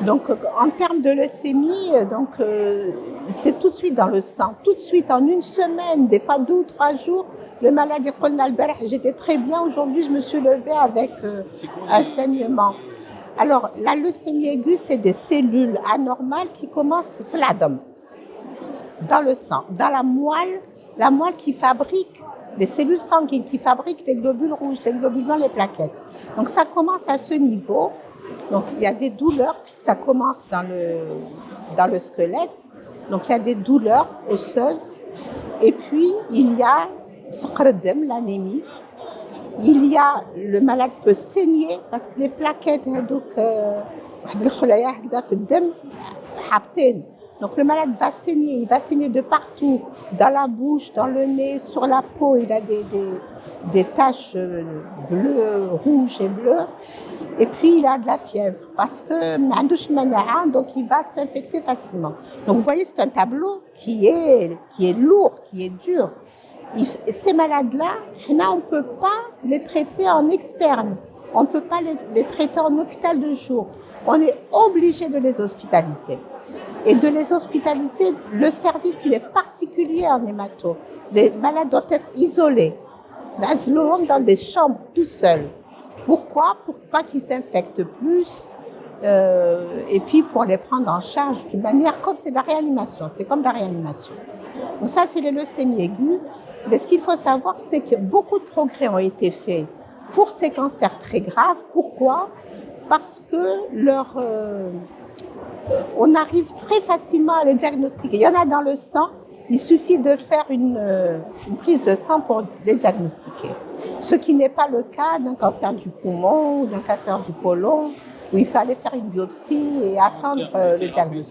Donc, en termes de leucémie, c'est tout de suite dans le sang. Tout de suite, en une semaine, des fois 2 ou 3 jours, le malade dit j'étais très bien, aujourd'hui je me suis levée avec un saignement. Alors, la leucémie aiguë, c'est des cellules anormales qui commencent dans le sang, dans la moelle qui fabrique des cellules sanguines, qui fabrique des globules rouges, des globules blancs, les plaquettes. Donc, ça commence à ce niveau. Donc, il y a des douleurs, puisque ça commence dans le squelette. Donc, il y a des douleurs osseuses. Et puis, il y a l'anémie. Il y a, le malade peut saigner, parce que les plaquettes, donc le malade va saigner, il va saigner de partout, dans la bouche, dans le nez, sur la peau, il a des taches bleues, rouges et bleues. Et puis il a de la fièvre, parce que donc il va s'infecter facilement. Donc vous voyez, c'est un tableau qui est lourd, qui est dur. Ces malades-là, on ne peut pas les traiter en externe, on ne peut pas les traiter en hôpital de jour. On est obligé de les hospitaliser. Et de les hospitaliser, le service il est particulier en hémato. Les malades doivent être isolés, dans des chambres tout seuls. Pourquoi ? Pour pas qu'ils s'infectent plus, et puis pour les prendre en charge d'une manière comme c'est de la réanimation. C'est comme de la réanimation. Donc ça, c'est les leucémies aiguës. Mais ce qu'il faut savoir, c'est que beaucoup de progrès ont été faits pour ces cancers très graves. Pourquoi ? Parce que on arrive très facilement à les diagnostiquer. Il y en a dans le sang, il suffit de faire une prise de sang pour les diagnostiquer. Ce qui n'est pas le cas d'un cancer du poumon ou d'un cancer du côlon, où il fallait faire une biopsie et attendre le diagnostic.